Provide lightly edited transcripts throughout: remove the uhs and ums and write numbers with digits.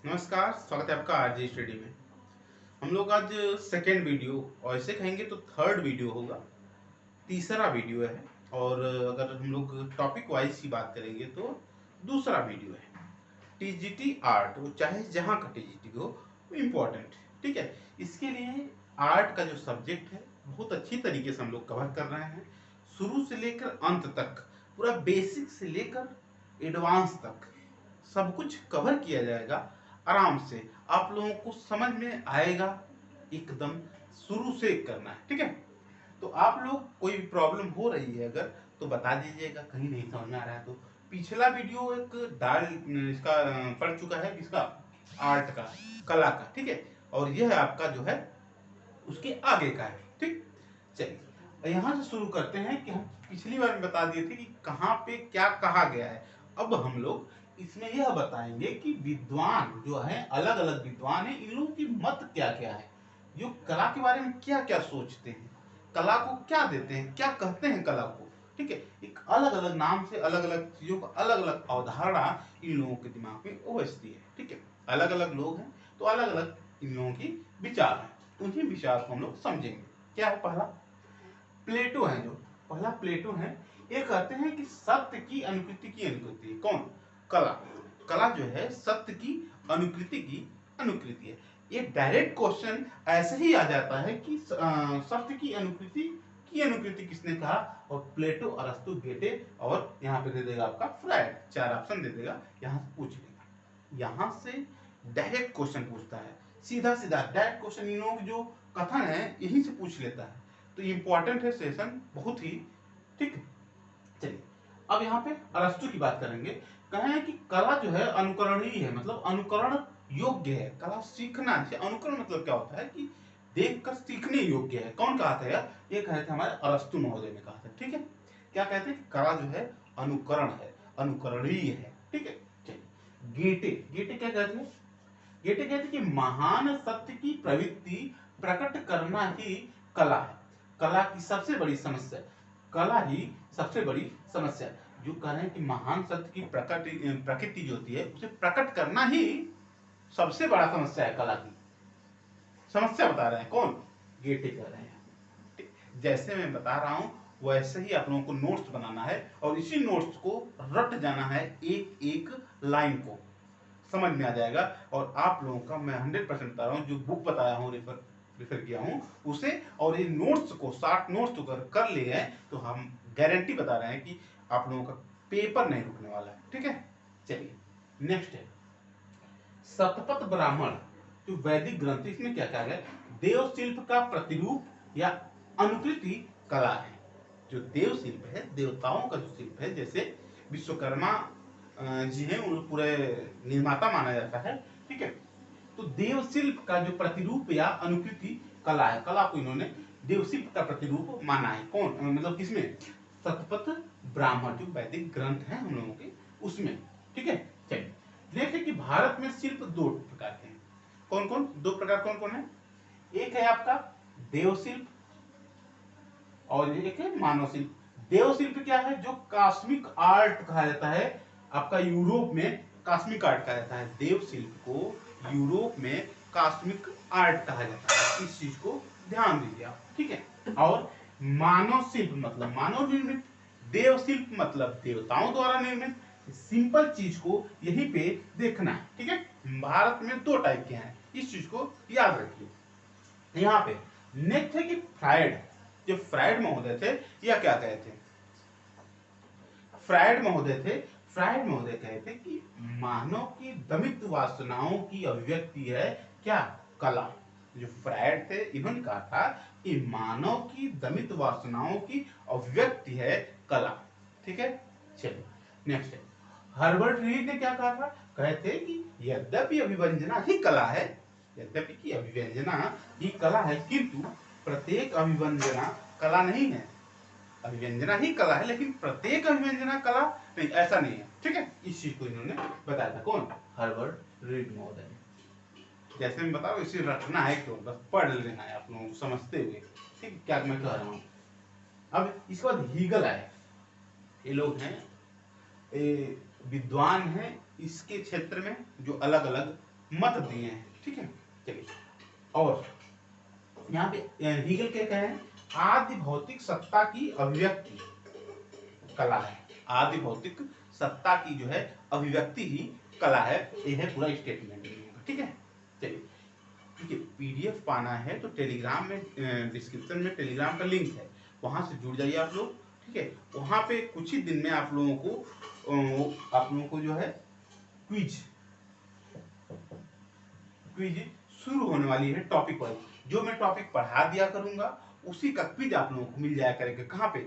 नमस्कार, स्वागत है आपका आरजे स्टडी में। हम लोग आज सेकेंड वीडियो और ऐसे कहेंगे तो थर्ड वीडियो होगा, तीसरा वीडियो है। और अगर हम लोग टॉपिक वाइज की बात करेंगे तो दूसरा वीडियो है। टीजीटी आर्ट, वो चाहे जहाँ का टीजीटी हो वो इम्पोर्टेंट है, ठीक है। इसके लिए आर्ट का जो सब्जेक्ट है बहुत अच्छी तरीके से हम लोग कवर कर रहे हैं, शुरू से लेकर अंत तक, पूरा बेसिक से लेकर एडवांस तक सब कुछ कवर किया जाएगा। आराम से आप लोगों को समझ में आएगा, एकदम शुरू से करना है, ठीक है। तो आप लोग कोई भी प्रॉब्लम हो रही है अगर, तो बता दीजिएगा, कहीं नहीं समझ में आ रहा है तो। पिछला वीडियो एक डाल इसका पड़ चुका है, इसका आर्ट का, कला का, ठीक है। और यह आपका जो है उसके आगे का है, ठीक। चलिए यहाँ से शुरू करते हैं कि हम पिछली बार में बता दिए थे कि कहाँ पे क्या कहा गया है। अब हम लोग इसमें यह बताएंगे कि विद्वान जो है, अलग अलग विद्वान है, इन लोगों की मत क्या क्या है, जो कला के बारे में क्या क्या सोचते हैं, कला को क्या देते हैं, क्या कहते हैं कला को, ठीक है। एक अलग अलग नाम से अलग अलग चीजों का अलग अलग अवधारणा इन लोगों के दिमाग में ओवसती है, ठीक है। अलग अलग लोग हैं तो अलग अलग इन लोगों की विचार है, उन्हीं विचार को हम लोग समझेंगे। क्या है पहला? प्लेटो है, जो पहला प्लेटो है। ये कहते हैं कि सत्य की अनुकृति की अनुकृति। कौन? कला। कला जो है सत्य की अनुकृति की अनुकृति है। ये डायरेक्ट क्वेश्चन ऐसे ही आ जाता है कि सत्य की अनुकृति किसने कहा? और प्लेटो, अरस्तु, गेटे, और यहाँ पे दे देगा आपका फ्रायड, चार ऑप्शन दे देगा, यहाँ से पूछ लेगा। यहाँ से डायरेक्ट क्वेश्चन पूछता है, सीधा सीधा डायरेक्ट क्वेश्चन। इन लोगों की जो कथन है यहीं से पूछ लेता है, तो इंपॉर्टेंट है सेशन बहुत ही, ठीक है। चलिए अब यहाँ पे अरस्तु की बात करेंगे। कहें कि कला जो है अनुकरणीय है, मतलब अनुकरण योग्य है। कला सीखना है। अनुकरण मतलब क्या होता है कि देखकर सीखने योग्य है। कौन कहा था यार? ये कहे थे हमारे अरस्तु महोदय ने कहा था, ठीक है। क्या कहते हैं कि कला जो है अनुकरण है, अनुकरणीय है, ठीक है। चलिए गेटे, गेटे क्या कहते हैं? गेटे कहते हैं कि महान सत्य की प्रवृत्ति प्रकट करना ही कला है। कला की सबसे बड़ी समस्या, कला ही सबसे बड़ी समस्या, जो कह रहे हैं कि महान सत्य की प्रकृति जो होती है उसे प्रकट करना ही सबसे बड़ा समस्या है। कला की समस्या बता रहे हैं कौन? गेटे कह रहे हैं। जैसे मैं बता रहा हूं वैसे ही आप लोगों को नोट्स बनाना है, और इसी नोट्स को रट जाना है, एक एक लाइन को समझ में आ जाएगा। और आप लोगों का मैं 100% बता रहा हूँ, जो बुक बताया हूँ, रेफर किया हूँ उसे, और ये नोट्स को, 60 नोट्स अगर कर लिए हैं तो हम गारंटी बता रहे हैं कि आप लोगों का पेपर नहीं रुकने वाला है, ठीक है। चलिए नेक्स्ट है शतपथ ब्राह्मण, जो वैदिक ग्रंथ, इसमें क्या कहा गया? देव शिल्प का प्रतिरूप या अनुकृति कला है। जो देव शिल्प है, देवताओं का जो शिल्प है, जैसे विश्वकर्मा जी हैं, उन पूरे निर्माता माना जाता है, ठीक है। तो देव शिल्प का जो प्रतिरूप या अनुकृति कला है, कला को इन्होंने देव शिल्प का प्रतिरूप माना है। कौन? मतलब किसमें? शतपथ ब्राह्मण, जो वैदिक ग्रंथ है हम लोगों के, उसमें, ठीक है। चलिए देखिए कि भारत में शिल्प दो प्रकार के हैं। कौन कौन? दो प्रकार कौन कौन है? एक है आपका देव शिल्प और एक है मानव शिल्प। देव शिल्प क्या है? जो कॉस्मिक आर्ट कहा जाता है, आपका यूरोप में कॉस्मिक आर्ट कहा जाता है। देव शिल्प को यूरोप में कॉस्मिक आर्ट कहा जाता है, इस चीज को ध्यान दीजिए आप, ठीक है। और मानव शिल्प मतलब मानव निर्मित, देव शिल्प मतलब देवताओं द्वारा निर्मित। सिंपल चीज को यहीं पे देखना है, ठीक है। भारत में दो टाइप के हैं, इस चीज को याद रखिए। यहाँ पे नेक्स्ट है कि फ्रायड, जो फ्रायड महोदय थे, या क्या कहे थे? फ्रायड महोदय थे। फ्रायड महोदय कहे थे कि मानव की दमित वासनाओं की अभिव्यक्ति है क्या? कला। जो फ्रायड थे, इन्होंने कहा था कि मानव की दमित वासनाओं की अभिव्यक्ति है कला, ठीक है। चलिए नेक्स्ट है हर्बर्ट रीड ने क्या कहा था? कहे थे कि यद्यपि अभिव्यंजना ही कला है, यद्यपि की अभिव्यंजना ही कला है, किंतु प्रत्येक अभिव्यंजना कला नहीं है। अभिव्यंजना ही कला है, लेकिन प्रत्येक अभिव्यंजना कला नहीं, ऐसा नहीं है, ठीक है। इस चीज को इन्होंने बताया था। कौन? हर्बर्ट रीड महोदय ने। जैसे मैं बता रहा हूँ, इसे रटना है, क्यों? बस पढ़ लेना है आप लोगों को समझते हुए, ठीक, क्या मैं कह रहा हूँ। अब इसके बाद हीगल आए। ये लोग हैं, विद्वान हैं इसके क्षेत्र में, जो अलग अलग मत दिए हैं, ठीक है। चलिए, और यहाँ पे हीगल क्या कहे हैं, आदि भौतिक सत्ता की अभिव्यक्ति कला है। आदि भौतिक सत्ता की जो है अभिव्यक्ति ही कला है, ये है पूरा स्टेटमेंट, ठीक है। चलिए, ठीक है, पीडीएफ पाना है तो टेलीग्राम में डिस्क्रिप्शन में टेलीग्राम का लिंक है, वहां से जुड़ जाइए आप लोग, ठीक है। वहां पे कुछ ही दिन में आप लोगों को जो है क्विज क्विज शुरू होने वाली है टॉपिक वाइज। जो मैं टॉपिक पढ़ा दिया करूंगा उसी का क्विज आप लोगों को मिल जाया करेगा। कहाँ पे?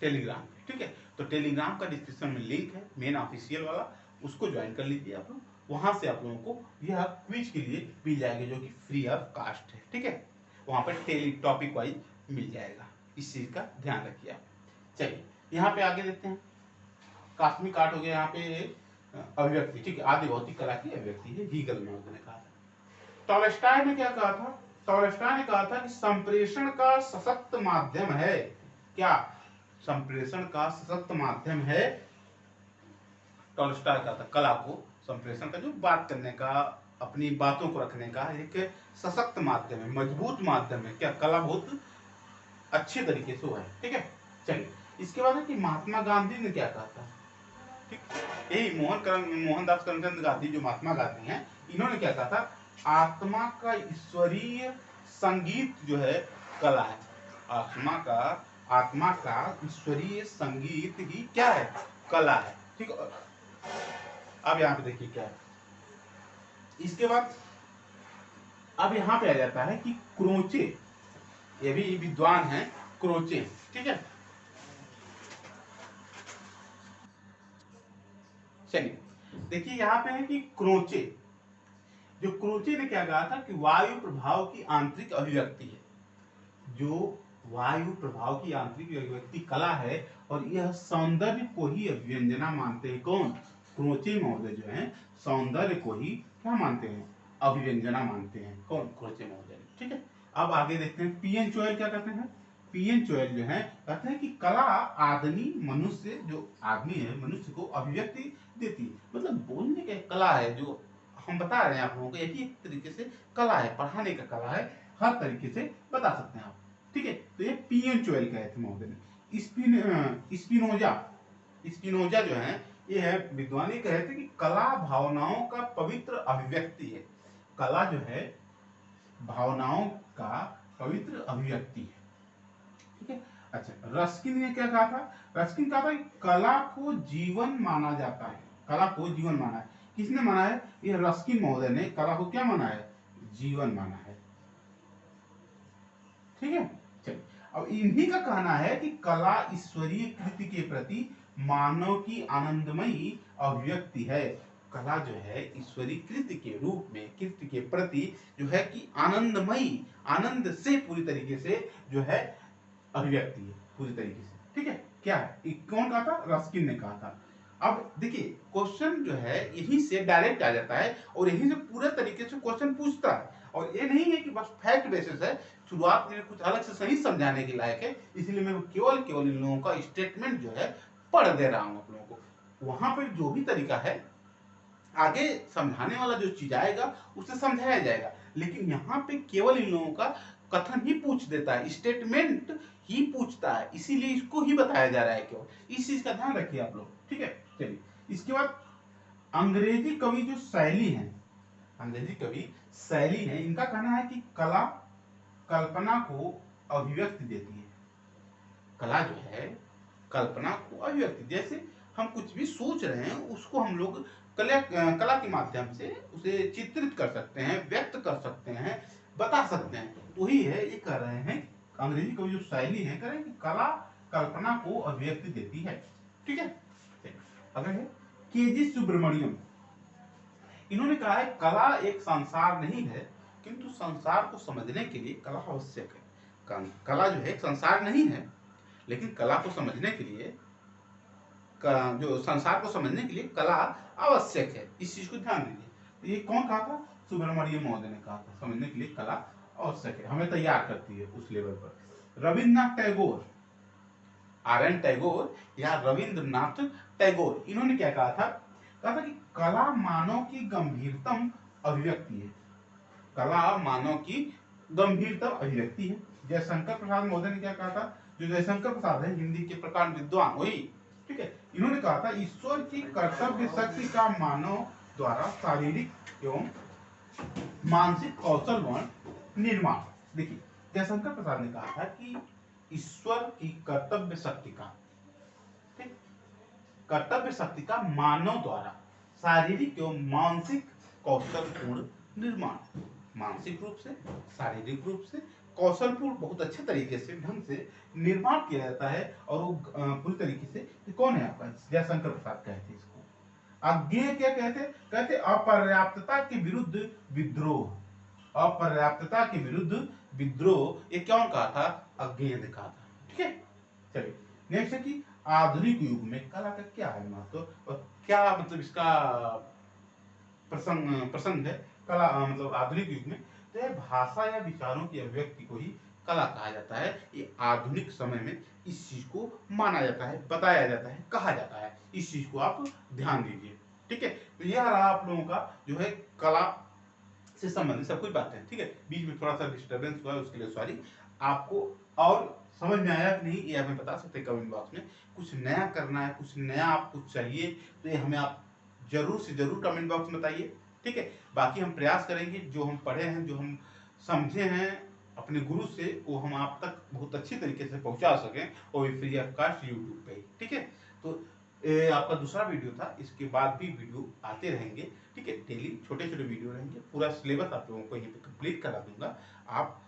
टेलीग्राम, ठीक है। तो टेलीग्राम का डिस्क्रिप्शन में लिंक है, मेन ऑफिशियल वाला, उसको ज्वाइन कर लीजिए आप लोग। वहां से आप लोगों को यह क्विज के लिए मिल जाएगा जो कि फ्री ऑफ कास्ट है, ठीक है। वहां पर टेली टॉपिक वाइज मिल जाएगा, इस चीज का ध्यान रखिए आप। चलिए, यहाँ पे आगे देखते हैं। कॉस्मिक आर्ट हो गया, यहाँ पे अभिव्यक्ति, ठीक है, आदि भौतिक कला की अभिव्यक्ति है, हीगल ने कहा था। टॉलस्टॉय ने क्या कहा था? टॉलस्टॉय ने कहा था कि संप्रेषण का सशक्त माध्यम है। क्या? संप्रेषण का सशक्त माध्यम है। टॉलस्टॉय का था कला को संप्रेषण का, जो बात करने का, अपनी बातों को रखने का एक सशक्त माध्यम है, मजबूत माध्यम है। क्या? कला बहुत अच्छे तरीके से हुआ है, ठीक है। चलिए, इसके बाद है कि महात्मा गांधी ने क्या कहा था, ठीक। यही मोहनदास करमचंद गांधी, जो महात्मा गांधी हैं, इन्होंने क्या कहा था? आत्मा का ईश्वरीय संगीत जो है कला है। आत्मा का ईश्वरीय संगीत ही क्या है? कला है, ठीक। अब यहाँ पे देखिए क्या है, इसके बाद अब यहाँ पे आ जाता है कि क्रोचे, ये भी विद्वान है क्रोचे, ठीक है। चलिए, देखिए यहाँ पे है कि क्रोचे, जो क्रोचे ने क्या कहा था कि वायु प्रभाव की आंतरिक अभिव्यक्ति है, जो वायु प्रभाव की आंतरिक अभिव्यक्ति कला है, और यह सौंदर्य को ही अभिव्यंजना मानते हैं। कौन? क्रोचे महोदय जो हैं सौंदर्य को ही क्या मानते हैं? अभिव्यंजना मानते हैं। कौन? क्रोचे महोदय, ठीक है। अब आगे देखते हैं पीएन चोयल क्या कहते हैं। पीएन चोयल जो है कहते हैं कि कला आदमी, मनुष्य, जो आदमी है, मनुष्य को अभिव्यक्ति देती है, मतलब बोलने की कला है, जो हम बता रहे हैं आप लोगों को, यही एक तरीके से कला है, पढ़ाने का कला है, हर तरीके से बता सकते हैं आप, ठीक है। तो ये पीएन चोयल कहे थे महोदय ने। स्पिनोजा जो है, ये है विद्वान, ये कहे थे कि कला भावनाओं का पवित्र अभिव्यक्ति है। कला जो है भावनाओं का पवित्र अभिव्यक्ति है, ठीक है। अच्छा, रस्किन ने क्या कहा था? रस्किन कहा था कि कला को जीवन माना जाता है। कला को जीवन माना है। किसने माना है? ये रस्किन महोदय ने कला को क्या माना है? जीवन माना है, ठीक है। चलिए, अब इन्हीं का कहना है कि कला ईश्वरीय कृति के प्रति मानव की आनंदमयी अभिव्यक्ति है। कला जो है ईश्वरीय कृति के रूप में, कृति के प्रति जो है कि आनंदमयी, आनंद से पूरी तरीके से जो है अभिव्यक्ति है, पूरी तरीके से, ठीक है। क्या है? कौन कहा था? रस्किन ने कहा था। अब देखिए, क्वेश्चन जो है यहीं से डायरेक्ट आ जाता है, और यहीं से पूरे तरीके से क्वेश्चन पूछता है, और ये नहीं है कि बस फैक्ट बेसिस है, शुरुआत में कुछ अलग से सही समझाने के लायक है, इसलिए मैं केवल इन लोगों का स्टेटमेंट जो है पढ़ दे रहा हूं आप लोगों को। वहां पर जो भी तरीका है, आगे समझाने वाला जो चीज आएगा उसे समझाया जाएगा, लेकिन यहाँ पे केवल इन लोगों का कथन ही पूछ देता है, स्टेटमेंट ही पूछता है, इसीलिए इसको ही बताया जा रहा है केवल। इस चीज का ध्यान रखिए आप लोग, ठीक है। चलिए, इसके बाद अंग्रेजी कवि जो शैली है, अंग्रेजी कवि शैली है, इनका कहना है कि कला कल्पना को अभिव्यक्ति देती है। कला जो है कल्पना को अभिव्यक्ति, जैसे हम कुछ भी सोच रहे हैं उसको हम लोग कला के माध्यम से उसे चित्रित कर सकते हैं, व्यक्त कर सकते हैं, बता सकते हैं। वही है, ये कह रहे हैं अंग्रेजी कवि जो शैली है, कह रहे हैं कि कला कल्पना को अभिव्यक्ति देती है, ठीक है। अगर है केजी सुब्रमण्यम, इन्होंने कहा है कला एक संसार नहीं है, किंतु संसार को समझने के लिए कला आवश्यक है। कला जो है एक संसार नहीं है, लेकिन कला को समझने के लिए, जो संसार को समझने के लिए कला आवश्यक है, इस चीज को ध्यान दीजिए। ये कौन कहा था? सुब्रमण्यम महोदय ने कहा था, समझने के लिए कला आवश्यक है, हमें तैयार करती है उस लेवल पर। रविन्द्रनाथ टैगोर, आर एन टैगोर या रविंद्रनाथ टैगोर, इन्होंने क्या कहा था? कहा था कि कला मानव की गंभीरतम अभिव्यक्ति है। कला मानव की गंभीरतम अभिव्यक्ति है। जयशंकर प्रसाद महोदय ने क्या कहा था? जो जयशंकर प्रसाद है हिंदी के प्रकांड विद्वान वही, ठीक है, इन्होंने कहा था ईश्वर की कर्तव्य शक्ति का मानव द्वारा शारीरिक एवं मानसिक कौशल व निर्माण। देखिए जयशंकर प्रसाद ने कहा था कि ईश्वर की कर्तव्य शक्ति का, ठीक, कर्तव्य शक्ति का मानव द्वारा शारीरिक एवं मानसिक कौशलपूर्ण निर्माण, मानसिक रूप से शारीरिक रूप से कौशलपूर्ण बहुत अच्छे तरीके से ढंग से निर्माण किया जाता है। और वो पूरी तरीके से कौन है आपका? जयशंकर प्रसाद कहते हैं इसको। अज्ञेय क्या कहते? कहते अपर्याप्तता के विरुद्ध विद्रोह। अपर्याप्तता के विरुद्ध विद्रोह, ये कौन कहा था? अज्ञेय ने कहा था। ठीक है, चलिए नेक्स्ट है कि आधुनिक युग में कला का क्या है महत्व और क्या मतलब इसका प्रसंग है। कला मतलब आधुनिक युग में तो यह भाषा या विचारों की अभिव्यक्ति को ही कला कहा जाता है। ये आधुनिक समय में इस चीज को माना जाता है, बताया जाता है, कहा जाता है। इस चीज को आप ध्यान दीजिए। ठीक है, तो यह रहा आप लोगों का जो है कला से संबंधित सब कुछ बातें। ठीक है, बीच में थोड़ा सा डिस्टर्बेंस हुआ उसके लिए सॉरी। आपको और समझ में आया कि नहीं ये हमें बता सकते हैं कमेंट बॉक्स में। कुछ नया करना है, कुछ नया आपको चाहिए तो ये हमें आप जरूर से जरूर कमेंट बॉक्स में बताइए। ठीक है, बाकी हम प्रयास करेंगे जो हम पढ़े हैं, जो हम समझे हैं अपने गुरु से, वो हम आप तक बहुत अच्छी तरीके से पहुंचा सकें, और भी फ्री ऑफ कॉस्ट यूट्यूब पे। ठीक है, तो ये आपका दूसरा वीडियो था। इसके बाद भी वीडियो आते रहेंगे। ठीक है, डेली छोटे छोटे वीडियो रहेंगे। पूरा सिलेबस आप लोगों को यहीं पे कंप्लीट करा दूंगा। आप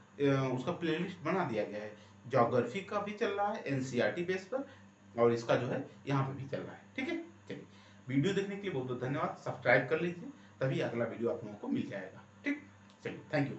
उसका प्लेलिस्ट बना दिया गया है। ज्योग्राफी का भी चल रहा है एनसीईआरटी बेस पर, और इसका जो है यहाँ पे भी चल रहा है। ठीक है, चलिए वीडियो देखने के लिए बहुत बहुत धन्यवाद। सब्सक्राइब कर लीजिए, तभी अगला वीडियो आप लोगों को मिल जाएगा। ठीक, चलिए थैंक यू।